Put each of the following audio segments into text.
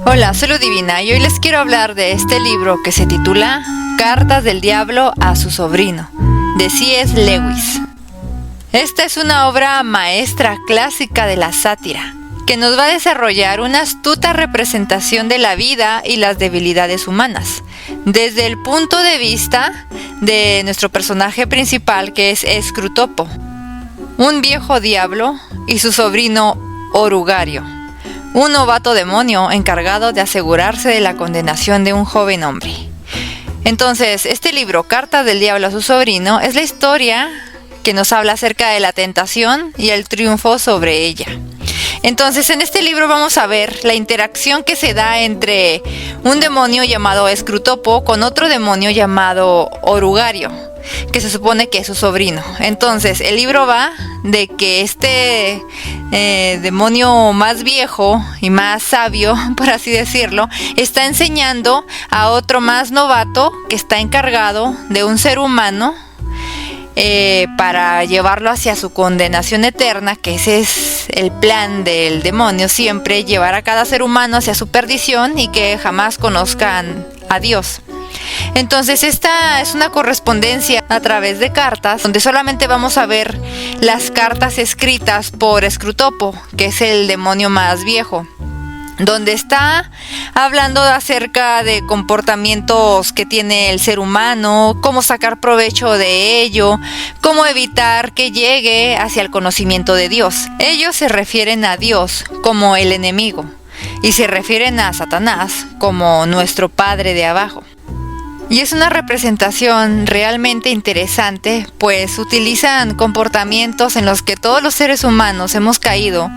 Hola, soy Ludivina y hoy les quiero hablar de este libro que se titula Cartas del Diablo a su sobrino, de C.S. Lewis. Esta es una obra maestra clásica de la sátira, que nos va a desarrollar una astuta representación de la vida y las debilidades humanas, desde el punto de vista de nuestro personaje principal, que es Escrutopo, un viejo diablo, y su sobrino Orugario, un novato demonio encargado de asegurarse de la condenación de un joven hombre. Entonces, este libro, Cartas del Diablo a su sobrino, es la historia que nos habla acerca de la tentación y el triunfo sobre ella. Entonces, en este libro vamos a ver la interacción que se da entre un demonio llamado Escrutopo con otro demonio llamado Orugario, que se supone que es su sobrino. Entonces, el libro va de que este demonio más viejo y más sabio, por así decirlo, está enseñando a otro más novato que está encargado de un ser humano para llevarlo hacia su condenación eterna, que ese es el plan del demonio, siempre llevar a cada ser humano hacia su perdición y que jamás conozcan a Dios. Entonces, esta es una correspondencia a través de cartas, donde solamente vamos a ver las cartas escritas por Escrutopo, que es el demonio más viejo, donde está hablando acerca de comportamientos que tiene el ser humano, cómo sacar provecho de ello, cómo evitar que llegue hacia el conocimiento de Dios. Ellos se refieren a Dios como el enemigo y se refieren a Satanás como nuestro padre de abajo. Y es una representación realmente interesante, pues utilizan comportamientos en los que todos los seres humanos hemos caído,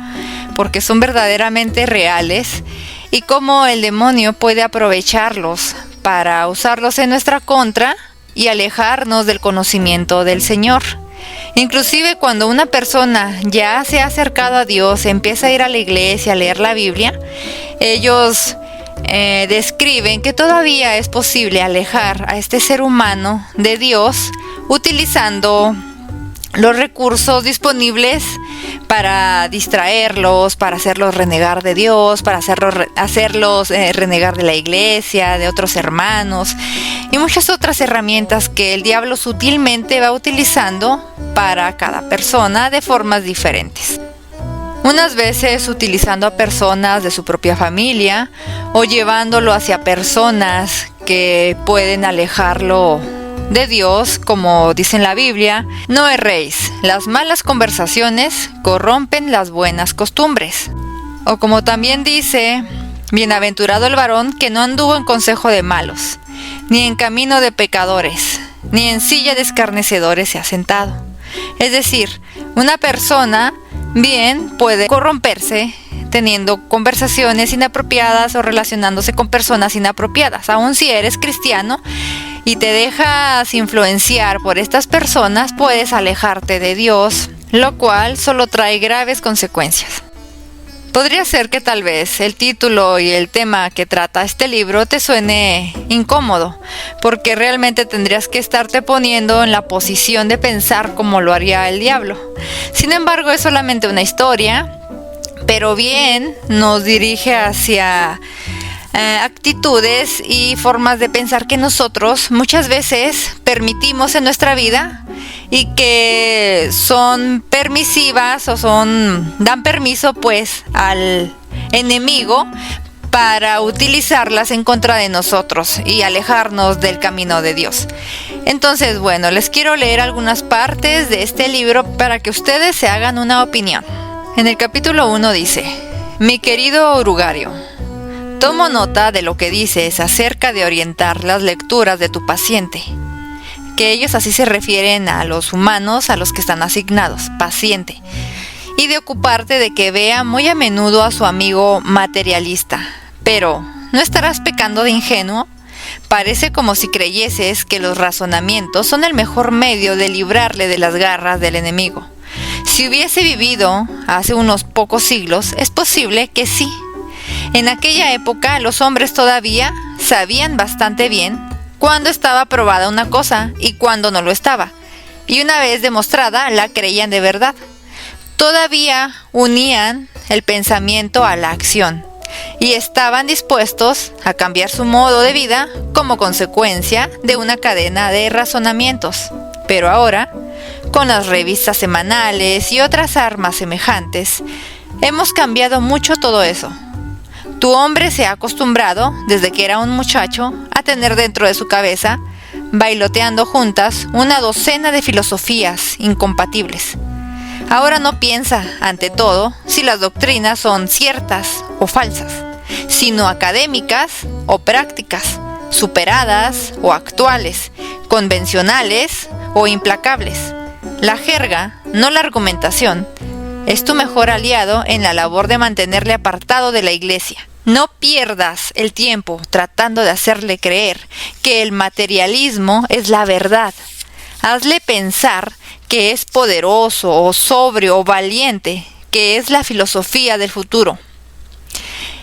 porque son verdaderamente reales, y cómo el demonio puede aprovecharlos para usarlos en nuestra contra y alejarnos del conocimiento del Señor. Inclusive cuando una persona ya se ha acercado a Dios, empieza a ir a la iglesia, a leer la Biblia, ellos describen que todavía es posible alejar a este ser humano de Dios utilizando los recursos disponibles para distraerlos, para hacerlos renegar de Dios, para hacerlos renegar de la iglesia, de otros hermanos y muchas otras herramientas que el diablo sutilmente va utilizando para cada persona de formas diferentes. Unas veces utilizando a personas de su propia familia o llevándolo hacia personas que pueden alejarlo de Dios, como dice en la Biblia: no erréis, las malas conversaciones corrompen las buenas costumbres. O como también dice: bienaventurado el varón que no anduvo en consejo de malos, ni en camino de pecadores, ni en silla de escarnecedores se ha sentado. Es decir, una persona bien puede corromperse teniendo conversaciones inapropiadas o relacionándose con personas inapropiadas. Aun si eres cristiano y te dejas influenciar por estas personas, puedes alejarte de Dios, lo cual solo trae graves consecuencias. Podría ser que tal vez el título y el tema que trata este libro te suene incómodo, porque realmente tendrías que estarte poniendo en la posición de pensar como lo haría el diablo. Sin embargo, es solamente una historia, pero bien nos dirige hacia actitudes y formas de pensar que nosotros muchas veces permitimos en nuestra vida y que son permisivas o dan permiso pues al enemigo para utilizarlas en contra de nosotros y alejarnos del camino de Dios. Entonces, bueno, les quiero leer algunas partes de este libro para que ustedes se hagan una opinión. En el capítulo 1 dice: mi querido Orugario, tomo nota de lo que dices acerca de orientar las lecturas de tu paciente, que ellos así se refieren a los humanos a los que están asignados, paciente, y de ocuparte de que vea muy a menudo a su amigo materialista. Pero, ¿no estarás pecando de ingenuo? Parece como si creyeses que los razonamientos son el mejor medio de librarle de las garras del enemigo. Si hubiese vivido hace unos pocos siglos, es posible que sí. En aquella época los hombres todavía sabían bastante bien cuándo estaba probada una cosa y cuándo no lo estaba, y una vez demostrada la creían de verdad. Todavía unían el pensamiento a la acción y estaban dispuestos a cambiar su modo de vida como consecuencia de una cadena de razonamientos. Pero ahora, con las revistas semanales y otras armas semejantes, hemos cambiado mucho todo eso. Tu hombre se ha acostumbrado, desde que era un muchacho, a tener dentro de su cabeza, bailoteando juntas, una docena de filosofías incompatibles. Ahora no piensa, ante todo, si las doctrinas son ciertas o falsas, sino académicas o prácticas, superadas o actuales, convencionales o implacables. La jerga, no la argumentación, es tu mejor aliado en la labor de mantenerle apartado de la iglesia. No pierdas el tiempo tratando de hacerle creer que el materialismo es la verdad. Hazle pensar que es poderoso o sobrio o valiente, que es la filosofía del futuro.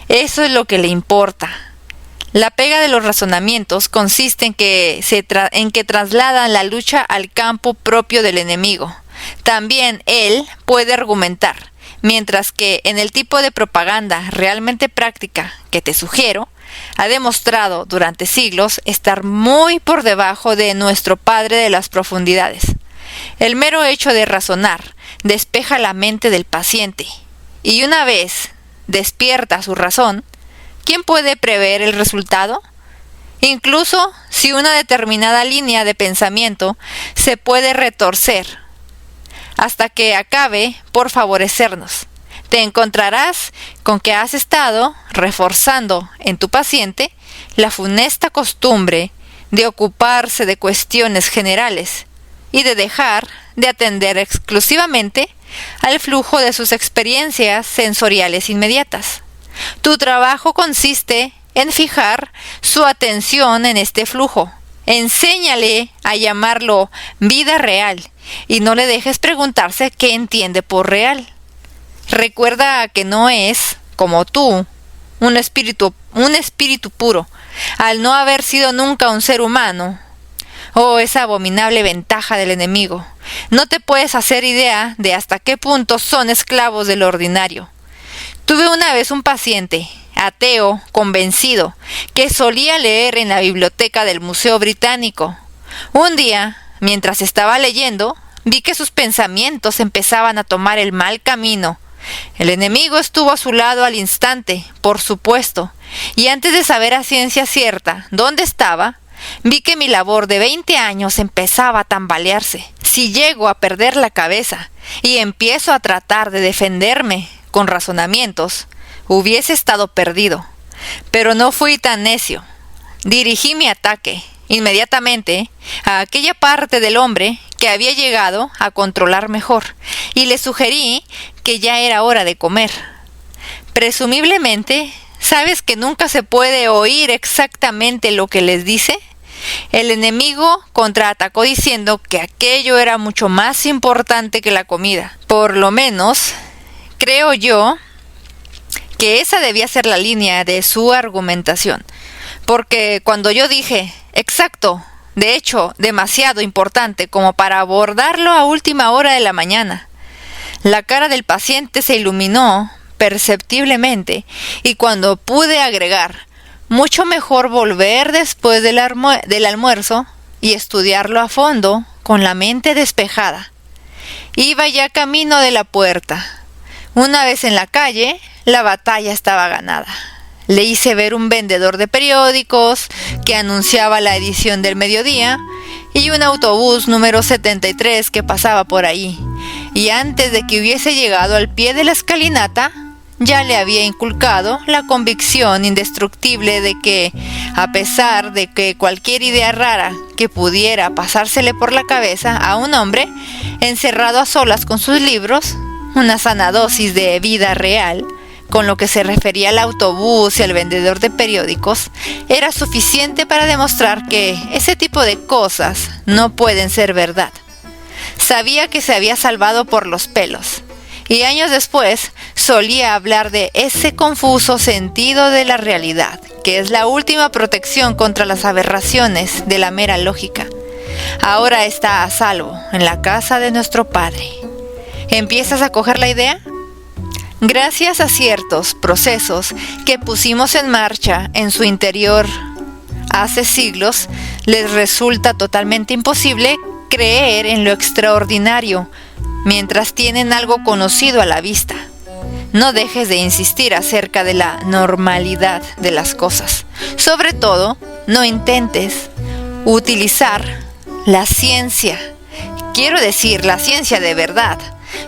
Eso es lo que le importa. La pega de los razonamientos consiste en que trasladan la lucha al campo propio del enemigo. También él puede argumentar, mientras que en el tipo de propaganda realmente práctica que te sugiero, ha demostrado durante siglos estar muy por debajo de nuestro Padre de las profundidades. El mero hecho de razonar despeja la mente del paciente, y una vez despierta su razón, ¿quién puede prever el resultado? Incluso si una determinada línea de pensamiento se puede retorcer hasta que acabe por favorecernos, te encontrarás con que has estado reforzando en tu paciente la funesta costumbre de ocuparse de cuestiones generales y de dejar de atender exclusivamente al flujo de sus experiencias sensoriales inmediatas. Tu trabajo consiste en fijar su atención en este flujo. Enséñale a llamarlo vida real y no le dejes preguntarse qué entiende por real. Recuerda que no es, como tú, un espíritu puro, al no haber sido nunca un ser humano. Oh, esa abominable ventaja del enemigo. No te puedes hacer idea de hasta qué punto son esclavos de lo ordinario. Tuve una vez un paciente, ateo, convencido, que solía leer en la biblioteca del Museo Británico. Un día, mientras estaba leyendo, vi que sus pensamientos empezaban a tomar el mal camino. El enemigo estuvo a su lado al instante, por supuesto, y antes de saber a ciencia cierta dónde estaba, vi que mi labor de 20 años empezaba a tambalearse. Si llego a perder la cabeza y empiezo a tratar de defenderme con razonamientos, hubiese estado perdido. Pero no fui tan necio. Dirigí mi ataque inmediatamente a aquella parte del hombre que había llegado a controlar mejor, y le sugerí que ya era hora de comer. Presumiblemente, ¿sabes que nunca se puede oír exactamente lo que les dice? El enemigo contraatacó diciendo que aquello era mucho más importante que la comida. Por lo menos, creo yo que esa debía ser la línea de su argumentación. Porque cuando yo dije, exacto, de hecho, demasiado importante como para abordarlo a última hora de la mañana, la cara del paciente se iluminó perceptiblemente, y cuando pude agregar, mucho mejor volver después del almuerzo y estudiarlo a fondo con la mente despejada. Iba ya camino de la puerta. Una vez en la calle, la batalla estaba ganada. Le hice ver un vendedor de periódicos que anunciaba la edición del mediodía y un autobús número 73 que pasaba por ahí. Y antes de que hubiese llegado al pie de la escalinata, ya le había inculcado la convicción indestructible de que, a pesar de que cualquier idea rara que pudiera pasársele por la cabeza a un hombre encerrado a solas con sus libros, una sana dosis de vida real, con lo que se refería al autobús y al vendedor de periódicos, era suficiente para demostrar que ese tipo de cosas no pueden ser verdad. Sabía que se había salvado por los pelos, y años después solía hablar de ese confuso sentido de la realidad, que es la última protección contra las aberraciones de la mera lógica. Ahora está a salvo en la casa de nuestro Padre. ¿Empiezas a coger la idea? Gracias a ciertos procesos que pusimos en marcha en su interior hace siglos, les resulta totalmente imposible creer en lo extraordinario mientras tienen algo conocido a la vista. No dejes de insistir acerca de la normalidad de las cosas. Sobre todo, no intentes utilizar la ciencia, quiero decir la ciencia de verdad,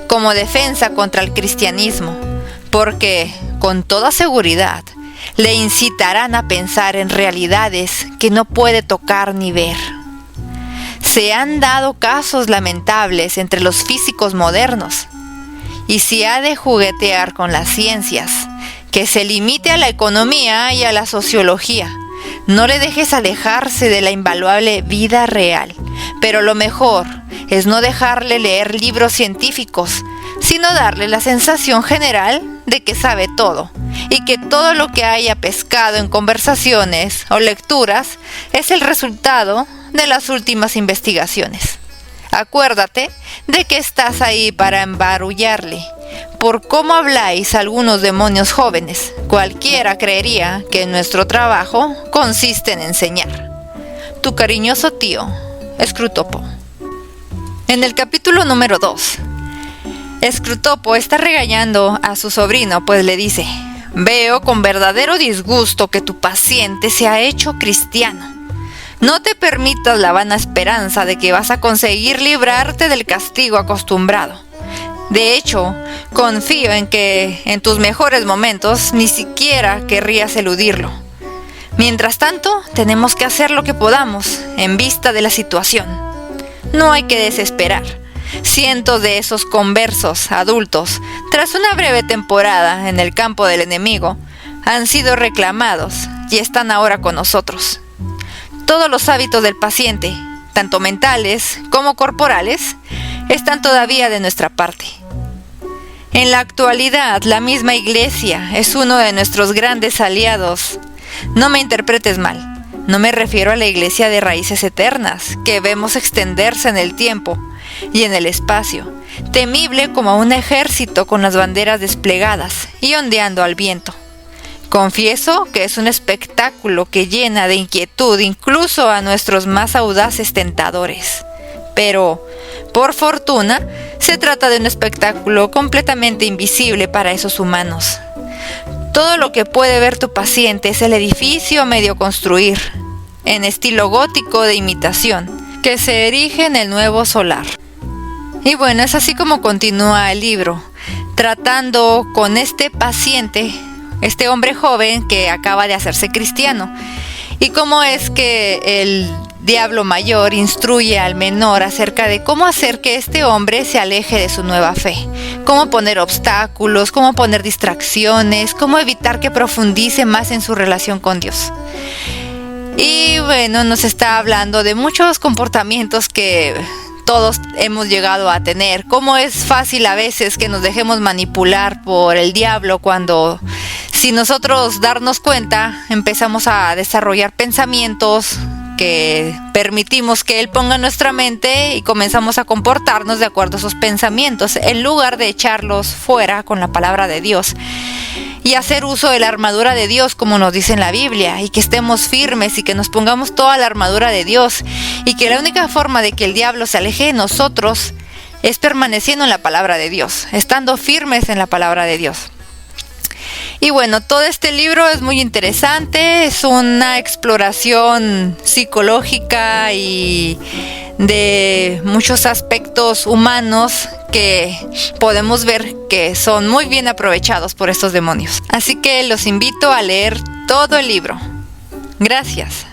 como defensa contra el cristianismo, porque con toda seguridad le incitarán a pensar en realidades que no puede tocar ni ver. Se han dado casos lamentables entre los físicos modernos, y si ha de juguetear con las ciencias, que se limite a la economía y a la sociología. No le dejes alejarse de la invaluable vida real, pero lo mejor es no dejarle leer libros científicos, sino darle la sensación general de que sabe todo, y que todo lo que haya pescado en conversaciones o lecturas es el resultado de las últimas investigaciones. Acuérdate de que estás ahí para embarullarle. Por cómo habláis algunos demonios jóvenes, cualquiera creería que nuestro trabajo consiste en enseñar. Tu cariñoso tío, Scrutopo. En el capítulo número 2, Scrutopo está regañando a su sobrino, pues le dice: veo con verdadero disgusto que tu paciente se ha hecho cristiano. No te permitas la vana esperanza de que vas a conseguir librarte del castigo acostumbrado. De hecho, confío en que en tus mejores momentos ni siquiera querrías eludirlo. Mientras tanto, tenemos que hacer lo que podamos en vista de la situación. No hay que desesperar. Cientos de esos conversos adultos, tras una breve temporada en el campo del enemigo, han sido reclamados y están ahora con nosotros. Todos los hábitos del paciente, tanto mentales como corporales, están todavía de nuestra parte. En la actualidad, la misma Iglesia es uno de nuestros grandes aliados. No me interpretes mal, no me refiero a la Iglesia de raíces eternas, que vemos extenderse en el tiempo y en el espacio, temible como un ejército con las banderas desplegadas y ondeando al viento. Confieso que es un espectáculo que llena de inquietud incluso a nuestros más audaces tentadores. Pero, por fortuna, se trata de un espectáculo completamente invisible para esos humanos. Todo lo que puede ver tu paciente es el edificio a medio construir, en estilo gótico de imitación, que se erige en el nuevo solar. Y bueno, es así como continúa el libro, tratando con este paciente, este hombre joven que acaba de hacerse cristiano, y cómo es que el diablo mayor instruye al menor acerca de cómo hacer que este hombre se aleje de su nueva fe, cómo poner obstáculos, cómo poner distracciones, cómo evitar que profundice más en su relación con Dios. Y bueno, nos está hablando de muchos comportamientos que todos hemos llegado a tener, cómo es fácil a veces que nos dejemos manipular por el diablo cuando, sin nosotros darnos cuenta, empezamos a desarrollar pensamientos que permitimos que él ponga en nuestra mente y comenzamos a comportarnos de acuerdo a esos pensamientos, en lugar de echarlos fuera con la palabra de Dios y hacer uso de la armadura de Dios como nos dice en la Biblia, y que estemos firmes y que nos pongamos toda la armadura de Dios, y que la única forma de que el diablo se aleje de nosotros es permaneciendo en la palabra de Dios, estando firmes en la palabra de Dios. Y bueno, todo este libro es muy interesante, es una exploración psicológica y de muchos aspectos humanos que podemos ver que son muy bien aprovechados por estos demonios. Así que los invito a leer todo el libro. Gracias.